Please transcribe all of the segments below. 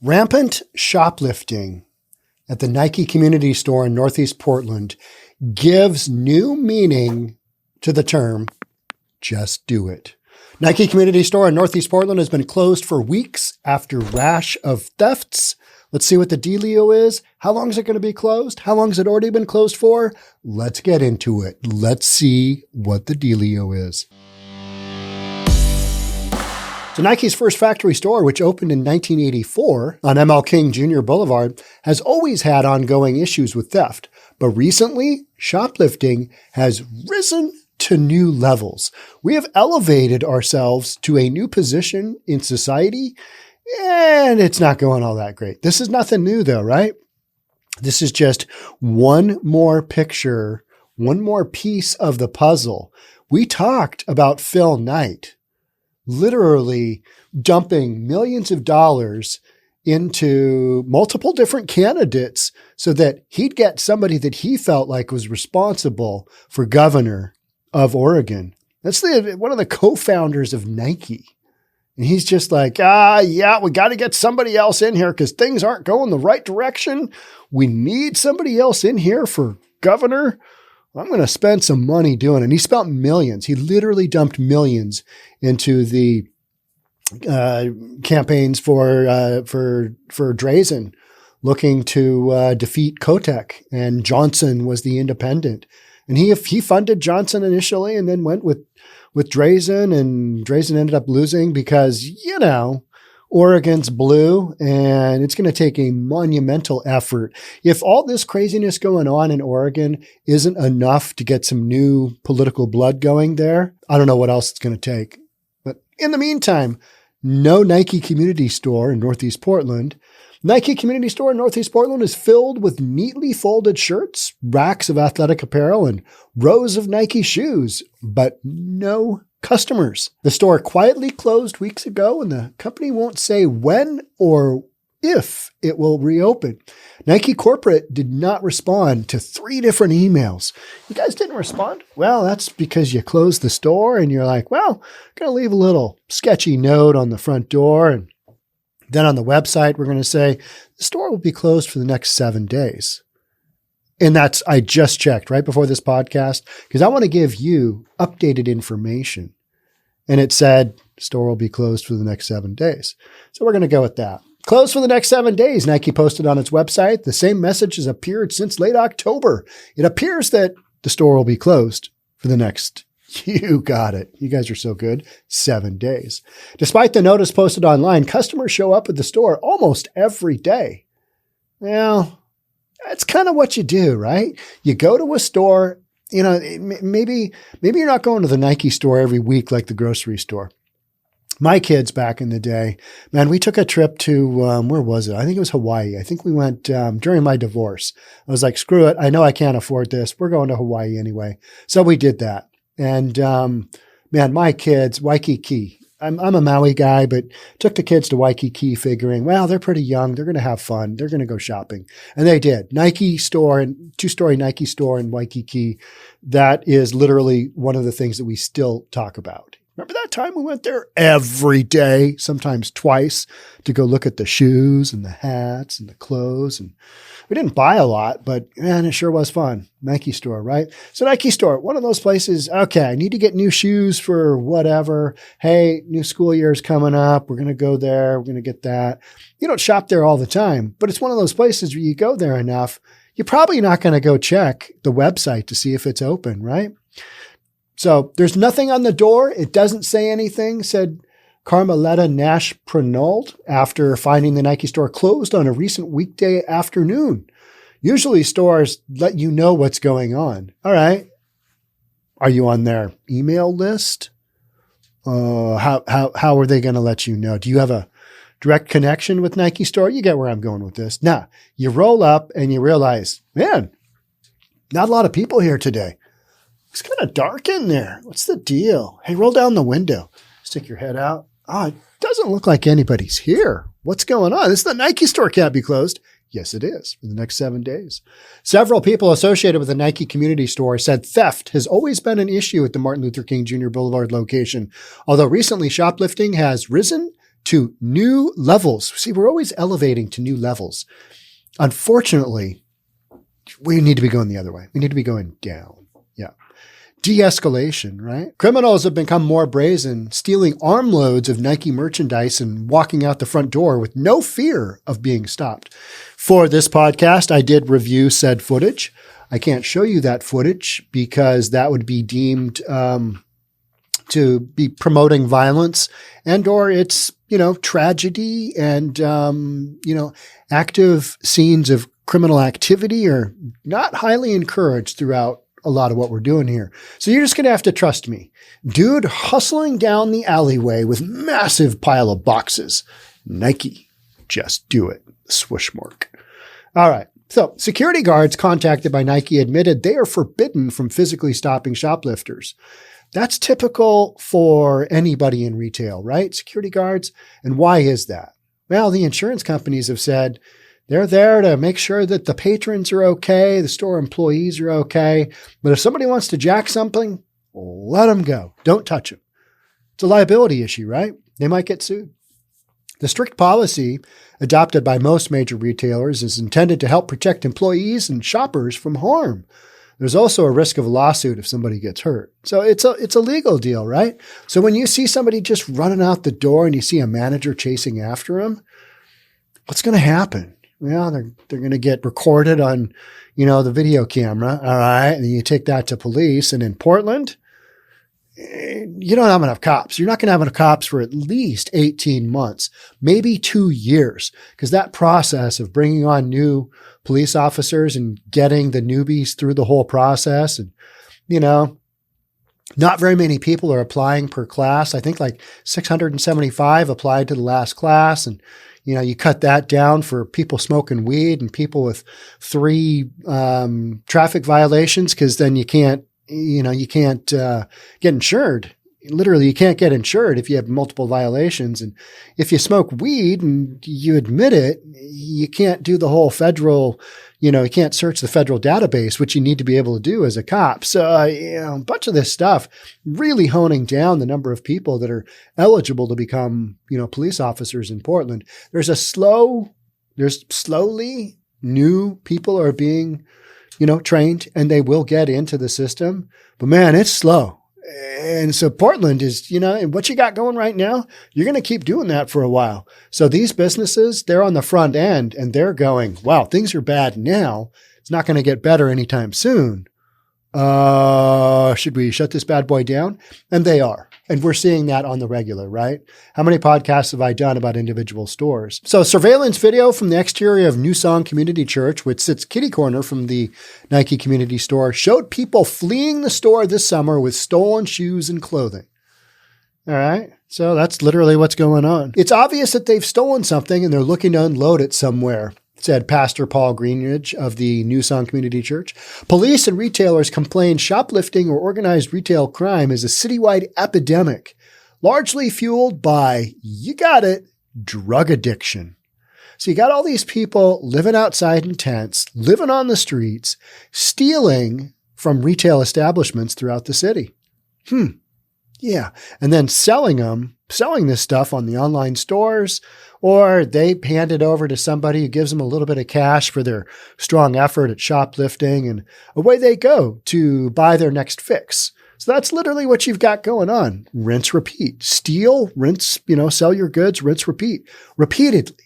Rampant shoplifting at the Nike community store in Northeast Portland gives new meaning to the term, just do it. Nike community store in Northeast Portland has been closed for weeks after rash of thefts. Let's see what the dealio is. How long is it going to be closed? How long has it already been closed for? Let's get into it. Let's see what the dealio is. So Nike's first factory store, which opened in 1984 on ML King Jr. Boulevard, has always had ongoing issues with theft. But recently, shoplifting has risen to new levels. We have elevated ourselves to a new position in society, and it's not going all that great. This is nothing new though, right? This is just one more picture, one more piece of the puzzle. We talked about Phil Knight literally dumping millions of dollars into multiple different candidates so that he'd get somebody that he felt like was responsible for governor of Oregon. That's one of the co-founders of Nike. And he's just like, yeah, we got to get somebody else in here because things aren't going the right direction. We need somebody else in here for governor. I'm going to spend some money doing it. And he spent millions. He literally dumped millions into the campaigns for Drazen, looking to defeat Kotek. And Johnson was the independent. And he funded Johnson initially and then went with Drazen. And Drazen ended up losing because, Oregon's blue, and it's going to take a monumental effort. If all this craziness going on in Oregon isn't enough to get some new political blood going there, I don't know what else it's going to take. But in the meantime, no Nike community store in Northeast Portland. Nike community store in Northeast Portland is filled with neatly folded shirts, racks of athletic apparel, and rows of Nike shoes, but no customers. The store quietly closed weeks ago, and the company won't say when or if it will reopen. Nike corporate did not respond to 3 different emails. You guys didn't respond? Well, that's because you closed the store and you're like, well, I'm going to leave a little sketchy note on the front door. And then on the website, we're going to say the store will be closed for the next 7 days. And I just checked right before this podcast because I want to give you updated information. And it said store will be closed for the next 7 days. So we're going to go with that. Closed for the next 7 days, Nike posted on its website. The same message has appeared since late October. It appears that the store will be closed for the next, you got it. You guys are so good, 7 days. Despite the notice posted online, customers show up at the store almost every day. Well, that's kind of what you do, right? You go to a store, maybe you're not going to the Nike store every week like the grocery store. My kids back in the day, man, we took a trip to, where was it? I think it was Hawaii. I think we went during my divorce. I was like, screw it. I know I can't afford this. We're going to Hawaii anyway. So we did that. And man, my kids, Waikiki. I'm a Maui guy, but took the kids to Waikiki figuring, well, they're pretty young. They're going to have fun. They're going to go shopping. And they did. Nike store and 2-story Nike store in Waikiki. That is literally one of the things that we still talk about. Remember that time we went there every day, sometimes twice, to go look at the shoes and the hats and the clothes. And we didn't buy a lot, but man, it sure was fun. Nike store, right? So Nike store, one of those places, okay, I need to get new shoes for whatever. Hey, new school year is coming up. We're going to go there. We're going to get that. You don't shop there all the time, but it's one of those places where you go there enough, you're probably not going to go check the website to see if it's open, right? So there's nothing on the door. It doesn't say anything, said Carmelleta Nash-Pronold after finding the Nike store closed on a recent weekday afternoon. Usually stores let you know what's going on. All right. Are you on their email list? How are they going to let you know? Do you have a direct connection with Nike store? You get where I'm going with this. Nah, you roll up and you realize, man, not a lot of people here today. It's kind of dark in there. What's the deal? Hey, roll down the window. Stick your head out. Oh, it doesn't look like anybody's here. What's going on? This is the Nike store can't be closed. Yes, it is for the next 7 days. Several people associated with the Nike community store said theft has always been an issue at the Martin Luther King Jr. Boulevard location. Although recently shoplifting has risen to new levels. See, we're always elevating to new levels. Unfortunately, we need to be going the other way. We need to be going down. Yeah. De-escalation, right? Criminals have become more brazen, stealing armloads of Nike merchandise and walking out the front door with no fear of being stopped. For this podcast, I did review said footage. I can't show you that footage because that would be deemed to be promoting violence and or it's, tragedy and, active scenes of criminal activity are not highly encouraged throughout a lot of what we're doing here. So you're just going to have to trust me. Dude hustling down the alleyway with massive pile of boxes. Nike, just do it. Swoosh mark. All right. So security guards contacted by Nike admitted they are forbidden from physically stopping shoplifters. That's typical for anybody in retail, right? Security guards. And why is that? Well, the insurance companies have said they're there to make sure that the patrons are okay, the store employees are okay. But if somebody wants to jack something, let them go. Don't touch them. It's a liability issue, right? They might get sued. The strict policy adopted by most major retailers is intended to help protect employees and shoppers from harm. There's also a risk of a lawsuit if somebody gets hurt. So it's a legal deal, right? So when you see somebody just running out the door and you see a manager chasing after him, what's going to happen? Well, they're going to get recorded on, the video camera. All right. And then you take that to police. And in Portland, you don't have enough cops. You're not going to have enough cops for at least 18 months, maybe 2 years, because that process of bringing on new police officers and getting the newbies through the whole process. And, not very many people are applying per class. I think like 675 applied to the last class. And, you cut that down for people smoking weed and people with 3 traffic violations, because then you can't get insured. Literally, you can't get insured if you have multiple violations. And if you smoke weed and you admit it, you can't do the whole federal, you can't search the federal database, which you need to be able to do as a cop. So, a bunch of this stuff really honing down the number of people that are eligible to become, police officers in Portland. There's slowly new people are being, trained and they will get into the system. But man, it's slow. And so Portland is, and what you got going right now, you're going to keep doing that for a while. So these businesses, they're on the front end and they're going, wow, things are bad now. It's not going to get better anytime soon. Should we shut this bad boy down? And they are. And we're seeing that on the regular, right? How many podcasts have I done about individual stores? So surveillance video from the exterior of New Song Community Church, which sits kitty corner from the Nike Community Store, showed people fleeing the store this summer with stolen shoes and clothing. All right. So that's literally what's going on. It's obvious that they've stolen something and they're looking to unload it somewhere, said Pastor Paul Greenridge of the New Song Community Church. Police and retailers complain shoplifting or organized retail crime is a citywide epidemic, largely fueled by, you got it, drug addiction. So you got all these people living outside in tents, living on the streets, stealing from retail establishments throughout the city. Yeah. And then selling this stuff on the online stores, or they hand it over to somebody who gives them a little bit of cash for their strong effort at shoplifting, and away they go to buy their next fix. So that's literally what you've got going on. Rinse, repeat. Steal, rinse, sell your goods, rinse, repeat. Repeatedly.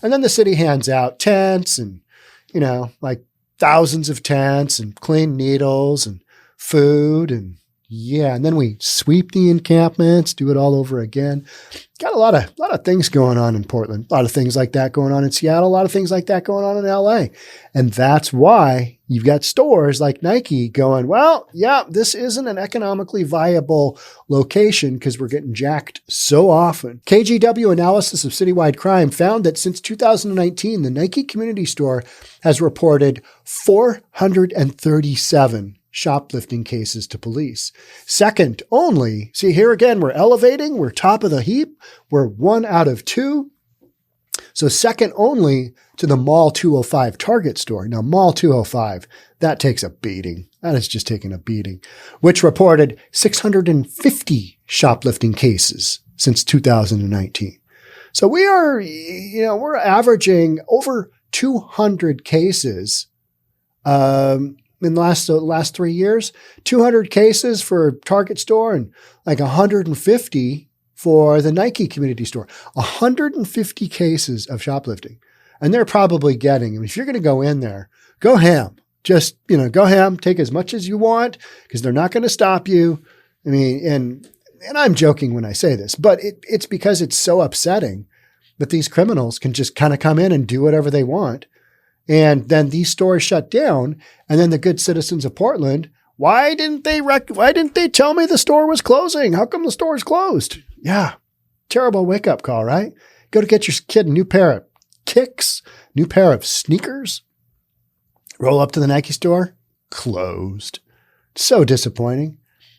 And then the city hands out tents and, like thousands of tents and clean needles and food and and then we sweep the encampments, do it all over again. Got a lot of things going on in Portland, a lot of things like that going on in Seattle, a lot of things like that going on in LA. And that's why you've got stores like Nike going, well, yeah, this isn't an economically viable location because we're getting jacked so often. KGW analysis of citywide crime found that since 2019, the Nike Community Store has reported 437 shoplifting cases to police. Second only, see here again, we're elevating, we're top of the heap, we're 1 out of 2. So second only to the Mall 205 Target store. Now Mall 205, that takes a beating. That is just taking a beating, which reported 650 shoplifting cases since 2019. So we're averaging over 200 cases in the last 3 years, 200 cases for Target store and like 150 for the Nike community store, 150 cases of shoplifting. And they're probably getting, if you're going to go in there, go ham. Just, go ham, take as much as you want because they're not going to stop you. I mean, and I'm joking when I say this, but it's because it's so upsetting that these criminals can just kind of come in and do whatever they want. And then these stores shut down. And then the good citizens of Portland, why didn't they tell me the store was closing? How come the store's closed? Yeah. Terrible wake up call, right? Go to get your kid a new pair of kicks, new pair of sneakers. Roll up to the Nike store, closed. So disappointing.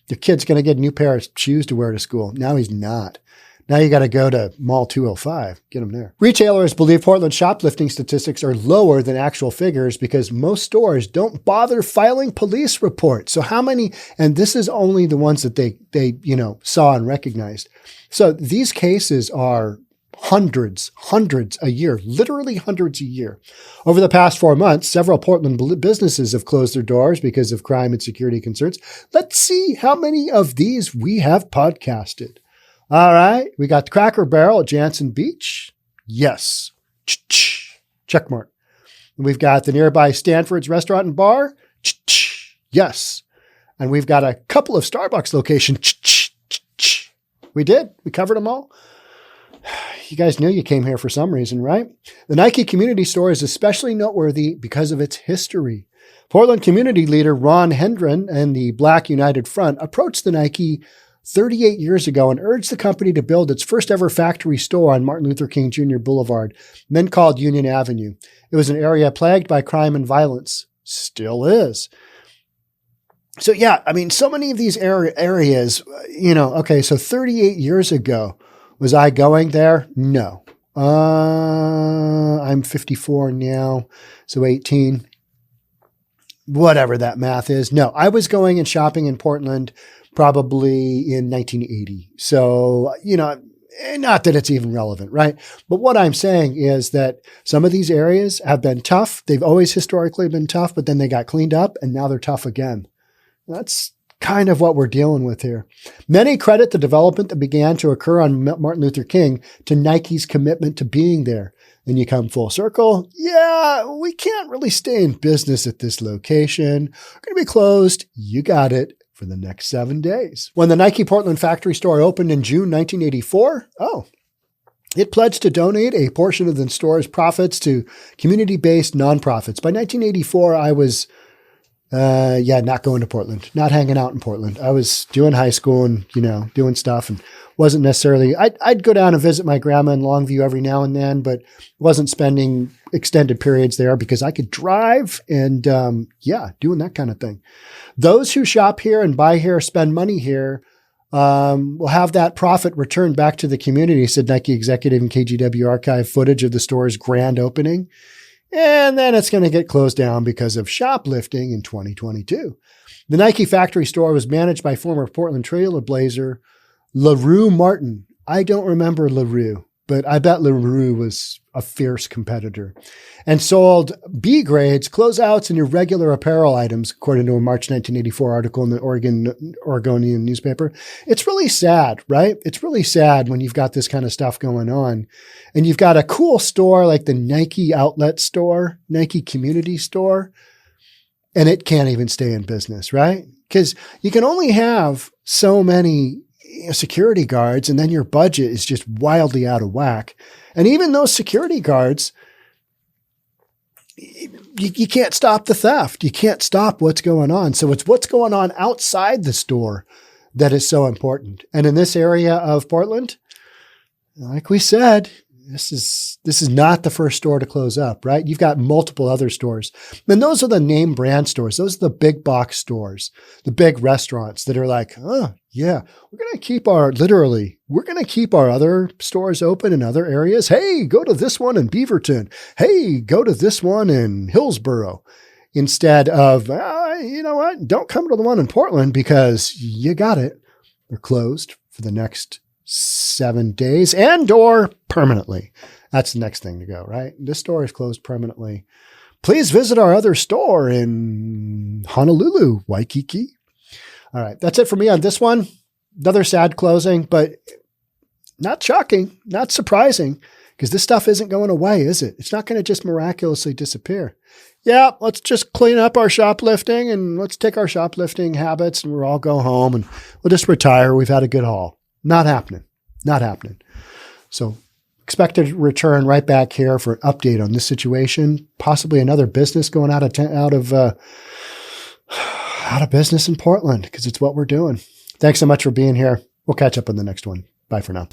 Your kid's going to get a new pair of shoes to wear to school. Now he's not. Now you got to go to Mall 205, get them there. Retailers believe Portland shoplifting statistics are lower than actual figures because most stores don't bother filing police reports. So how many, and this is only the ones that they saw and recognized. So these cases are hundreds a year, literally hundreds a year. Over the past 4 months, several Portland businesses have closed their doors because of crime and security concerns. Let's see how many of these we have podcasted. All right. We got the Cracker Barrel at Jansen Beach. Yes. Check mark. And we've got the nearby Stanford's Restaurant and Bar. Yes. And we've got a couple of Starbucks locations. We did. We covered them all. You guys knew you came here for some reason, right? The Nike community store is especially noteworthy because of its history. Portland community leader Ron Hendren and the Black United Front approached the Nike 38 years ago and urged the company to build its first ever factory store on Martin Luther King Jr. Boulevard, then called Union Avenue. It was an area plagued by crime and violence. Still is. So yeah, I mean, so many of these areas, okay, so 38 years ago, was I going there? No. I'm 54 now, so 18. Whatever that math is. No, I was going and shopping in Portland probably in 1980. So, not that it's even relevant, right? But what I'm saying is that some of these areas have been tough. They've always historically been tough, but then they got cleaned up and now they're tough again. That's kind of what we're dealing with here. Many credit the development that began to occur on Martin Luther King to Nike's commitment to being there. Then you come full circle. Yeah, we can't really stay in business at this location. We're going to be closed. You got it. For the next 7 days. When the Nike Portland factory store opened in June 1984, it pledged to donate a portion of the store's profits to community-based nonprofits. By 1984, I was, not going to Portland, not hanging out in Portland. I was doing high school and, doing stuff and wasn't necessarily, I'd go down and visit my grandma in Longview every now and then, but wasn't spending extended periods there because I could drive and, doing that kind of thing. Those who shop here and buy here, spend money here, will have that profit returned back to the community, said Nike executive in KGW archive footage of the store's grand opening. And then it's going to get closed down because of shoplifting in 2022. The Nike factory store was managed by former Portland Trailblazer LaRue Martin. I don't remember LaRue, but I bet LaRue was a fierce competitor, and sold B grades, closeouts, and irregular apparel items, according to a March 1984 article in the Oregonian newspaper. It's really sad, right? It's really sad when you've got this kind of stuff going on and you've got a cool store like the Nike outlet store, Nike community store, and it can't even stay in business, right? Because you can only have so many security guards, and then your budget is just wildly out of whack. And even those security guards, you can't stop the theft. You can't stop what's going on. So it's what's going on outside the store that is so important. And in this area of Portland, like we said, this is not the first store to close up, right? You've got multiple other stores. And those are the name brand stores. Those are the big box stores, the big restaurants that are like, oh, yeah, we're going to keep our other stores open in other areas. Hey, go to this one in Beaverton. Hey, go to this one in Hillsborough. Instead of, you know what? Don't come to the one in Portland because you got it. They're closed for the next 7 days and or permanently. That's the next thing to go, right? This store is closed permanently. Please visit our other store in Honolulu, Waikiki. All right. That's it for me on this one. Another sad closing, but not shocking, not surprising, because this stuff isn't going away, is it? It's not going to just miraculously disappear. Yeah, let's just clean up our shoplifting and let's take our shoplifting habits and we'll all go home and we'll just retire. We've had a good haul. Not happening. Not happening. So expect to return right back here for an update on this situation. Possibly another business going out of business in Portland, because it's what we're doing. Thanks so much for being here. We'll catch up on the next one. Bye for now.